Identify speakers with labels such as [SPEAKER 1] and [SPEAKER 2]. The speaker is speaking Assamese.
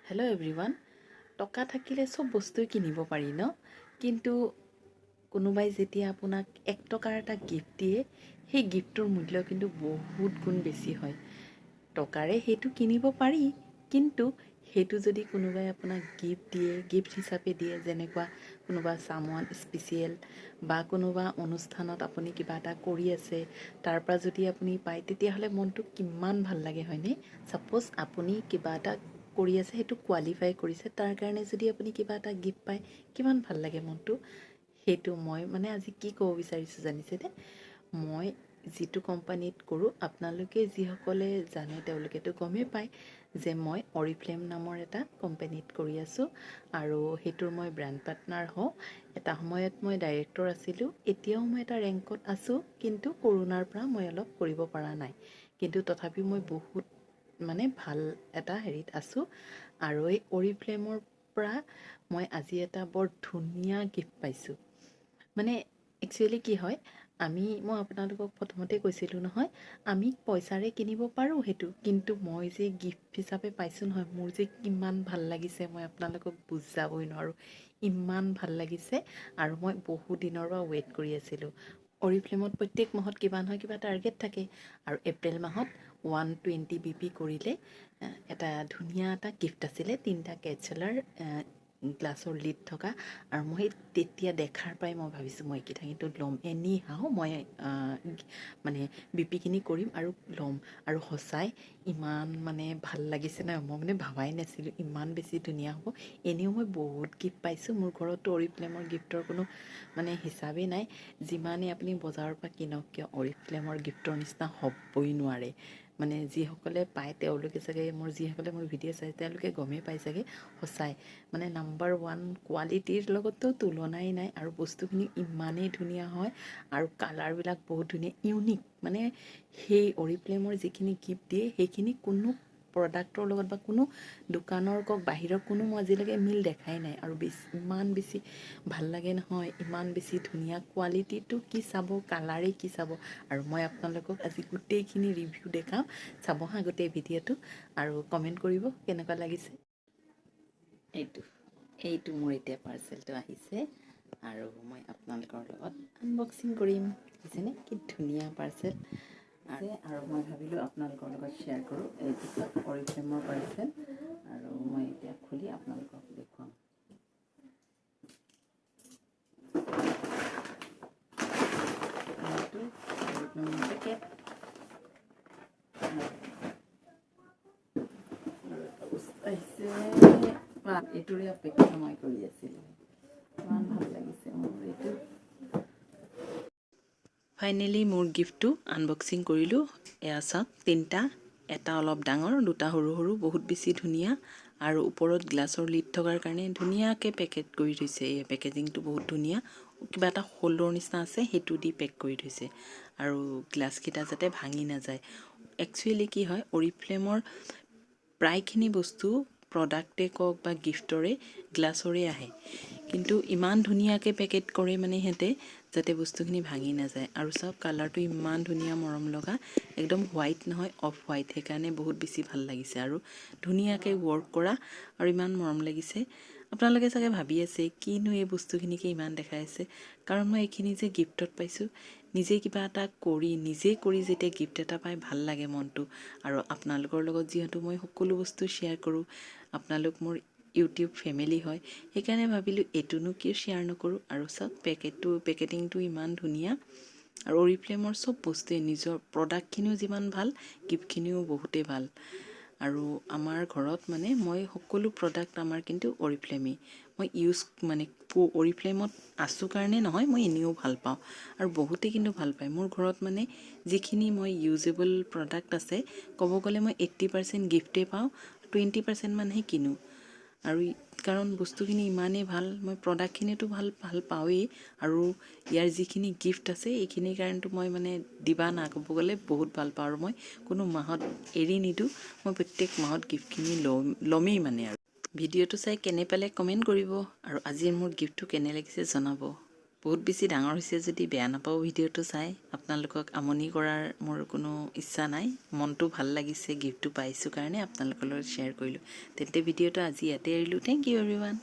[SPEAKER 1] Hello' everyone. টকা থাকিলে চব বস্তুৱে কিনিব পাৰি ন, কিন্তু কোনোবাই যেতিয়া আপোনাক 1 টকাৰ এটা গিফ্ট দিয়ে, সেই গিফ্টটোৰ মূল্য কিন্তু বহুত গুণ বেছি হয়। টকাৰে সেইটো কিনিব পাৰি, কিন্তু সেইটো যদি কোনোবাই আপোনাক গিফ্ট দিয়ে, গিফ্ট হিচাপে দিয়ে, যেনেকুৱা কোনোবা চামৱান স্পেচিয়েল বা কোনোবা অনুষ্ঠানত আপুনি কিবা এটা কৰি আছে, তাৰ পৰা যদি আপুনি পায়, তেতিয়াহ'লে মনটো কিমান ভাল লাগে হয়নে? ছাপ'জ আপুনি কিবা এটা কৰি আছে, সেইটো কোৱালিফাই কৰিছে, তাৰ কাৰণে যদি আপুনি কিবা এটা গিফ্ট পায়, কিমান ভাল লাগে মনটো। সেইটো মই আজি কি ক'ব বিচাৰিছোঁ জানিছেনে? মই যিটো কোম্পানীত কৰোঁ, আপোনালোকে যিসকলে জানে তেওঁলোকেতো গমেই পায় যে মই অৰিফ্লেম নামৰ এটা কোম্পানীত কৰি আছোঁ, আৰু সেইটোৰ মই ব্ৰেণ্ড পাৰ্টনাৰ হওঁ। এটা সময়ত মই ডাইৰেক্টৰ আছিলোঁ, এতিয়াও মই এটা ৰেংকত আছোঁ, কিন্তু কৰোণাৰ পৰা মই অলপ কৰিব পৰা নাই, কিন্তু তথাপিও মই বহুত ভাল এটা হেৰিত আছোঁ। আৰু এই অৰিফ্লেমৰ পৰা মই আজি এটা বৰ ধুনীয়া গিফ্ট পাইছোঁ। একচুৱেলি কি হয়, মই আপোনালোকক প্ৰথমতে কৈছিলোঁ নহয়, আমি পইচাৰে কিনিব পাৰোঁ সেইটো, কিন্তু মই যে গিফ্ট হিচাপে পাইছোঁ নহয়, মোৰ যে কিমান ভাল লাগিছে, মই আপোনালোকক বুজাবই নোৱাৰোঁ। ইমান ভাল লাগিছে, আৰু মই বহু দিনৰ পৰা ৱেইট কৰি আছিলোঁ। অৰিফ্লেমত প্ৰত্যেক মাহত কিবা নহয় কিবা টাৰ্গেট থাকে, আৰু এপ্ৰিল মাহত 120 BP কৰিলে এটা ধুনীয়া এটা গিফ্ট আছিলে, 3টা কেটচেলাৰ গ্লাছৰ লিড থকা। আৰু মই তেতিয়া দেখাৰ পৰাই মই ভাবিছোঁ মই এইকেইটা কিন্তু ল'ম, এনি হাও মই বিপিখিনি কৰিম আৰু ল'ম। আৰু সঁচাই ইমান ভাল লাগিছে নহয়, মই ভাবাই নাছিলোঁ ইমান বেছি ধুনীয়া হ'ব। এনেও মই বহুত গিফ্ট পাইছোঁ, মোৰ ঘৰতো অৰিফ্লেমৰ গিফ্টৰ কোনো হিচাপেই নাই। যিমানেই আপুনি বজাৰৰ পৰা কিনক কিয়, অৰিফ্লেমৰ গিফ্টৰ নিচিনা হ'বই নোৱাৰে। যিসকলে পায় তেওঁলোকে চাগে, যিসকলে মোৰ ভিডিঅ' চাই তেওঁলোকে গমেই পায় চাগে। সঁচাই নাম্বাৰ 1 কোৱালিটিৰ লগতো তুলনাই নাই, আৰু বস্তুখিনি ইমানেই ধুনীয়া হয়, আৰু কালাৰবিলাক বহুত ধুনীয়া, ইউনিক। সেই অৰিফ্লেমৰ যিখিনি গিফ্ট দিয়ে, সেইখিনি কোনো প্ৰডাক্টৰ লগত বা কোনো দোকানৰ বাহিৰৰ কোনো মই আজিলৈকে মিল দেখাই নাই। আৰু ইমান বেছি ভাল লাগে নহয়, ইমান বেছি ধুনীয়া, কোৱালিটিটো কি চাব, কালাৰেই কি চাব। আৰু মই আপোনালোকক আজি গোটেইখিনি ৰিভিউ দেখাম, চাব হা গোটেই ভিডিঅ'টো, আৰু কমেণ্ট কৰিব কেনেকুৱা লাগিছে। এইটো মোৰ এতিয়া পাৰ্চেলটো আহিছে, আৰু মই আপোনালোকৰ লগত আনবক্সিং কৰিম। দেখিছেনে কি ধুনীয়া পাৰ্চেল আছে, আৰু মই ভাবিলোঁ আপোনালোকৰ লগত শ্বেয়াৰ কৰোঁ। এইটো অৰিফ্লেমৰ পাৰ্চেল, আৰু মই এতিয়া খুলি আপোনালোকক দেখুৱাম। এইটো অৰিফ্লেমৰ পেকেট, এইটোৰে অপেক্ষা মই কৰি আছিলোঁ। ইমান ভাল লাগিছে মোৰ এইটো। ফাইনেলি মোৰ গিফ্টটো আনবক্সিং কৰিলোঁ। এয়া চাওক, 3টা, এটা অলপ ডাঙৰ, 2টা সৰু সৰু, বহুত বেছি ধুনীয়া, আৰু ওপৰত গ্লাছৰ লিড থকাৰ কাৰণে ধুনীয়াকৈ পেকেট কৰি থৈছে। এই পেকেজিংটো বহুত ধুনীয়া, কিবা এটা হোল্ডৰ নিচিনা আছে, সেইটো দি পেক কৰি থৈছে, আৰু গ্লাছকেইটা যাতে ভাঙি নাযায়। একচুৱেলি কি হয়, অৰিফ্লেমৰ প্ৰায়খিনি বস্তু প্ৰডাক্টে কওক বা গিফ্টৰে গ্লাছৰে আহে, কিন্তু ইমান ধুনীয়াকৈ পেকেট কৰে সিহঁতে, যাতে বস্তুখিনি ভাঙি নাযায়। আৰু চাওক, কালাৰটো ইমান ধুনীয়া, মৰম লগা, একদম হোৱাইট নহয়, অফ হোৱাইট, সেইকাৰণে বহুত বেছি ভাল লাগিছে, আৰু ধুনীয়াকৈ ৱৰ্ক কৰা, আৰু ইমান মৰম লাগিছে। আপোনালোকে চাগে ভাবি আছে কিনো এই বস্তুখিনিকে ইমান দেখাই আছে, কাৰণ মই এইখিনি যে গিফ্টত পাইছোঁ, নিজে কিবা এটা কৰি, যেতিয়া গিফ্ট এটা পাই ভাল লাগে মনটো। আৰু আপোনালোকৰ লগত যিহেতু মই সকলো বস্তু শ্বেয়াৰ কৰোঁ, আপোনালোক মোৰ ইউটিউব ফেমিলি হয়, সেইকাৰণে ভাবিলোঁ এইটোনো কিয় শ্বেয়াৰ নকৰোঁ। আৰু চাওক, পেকেটিংটো ইমান ধুনীয়া, আৰু অৰিফ্লেমৰ চব বস্তুৱে, নিজৰ প্ৰডাক্টখিনিও যিমান ভাল, গিফ্টখিনিও বহুতেই ভাল। আৰু আমাৰ ঘৰত মই সকলো প্ৰডাক্ট আমাৰ কিন্তু অৰিফ্লেমেই মই ইউজ অৰিফ্লেমত আছোঁ কাৰণে নহয়, মই এনেও ভাল পাওঁ, আৰু বহুতেই কিন্তু ভাল পায়। মোৰ ঘৰত যিখিনি মই ইউজেবল প্ৰডাক্ট আছে, ক'ব গ'লে মই 80% গিফ্টেই পাওঁ, 20% মানহে কিনো। আৰু কাৰণ বস্তুখিনি ইমানেই ভাল, মই প্ৰডাক্টখিনিতো ভাল পাওঁৱেই, আৰু ইয়াৰ যিখিনি গিফ্ট আছে, এইখিনিৰ কাৰণেতো মই দিবা না ক'ব গ'লে বহুত ভাল পাওঁ, আৰু মই কোনো মাহত এৰি নিদিওঁ, মই প্ৰত্যেক মাহত গিফ্টখিনি ল'মেই আৰু ভিডিঅ'টো চাই কেনে পালে কমেণ্ট কৰিব, আৰু আজিৰ মোৰ গিফ্টটো কেনে লাগিছে জনাব। বহুত বেছি ডাঙৰ হৈছে যদি বেয়া নাপাওঁ ভিডিঅ'টো চাই। আপোনালোকক আমনি কৰাৰ মোৰ কোনো ইচ্ছা নাই। মনটো ভাল লাগিছে গিফ্টটো পাইছোঁ কাৰণে আপোনালোকৰ লগত শ্বেয়াৰ কৰিলোঁ। তেন্তে ভিডিঅ'টো আজি ইয়াতে এৰিলোঁ। Thank U everyone.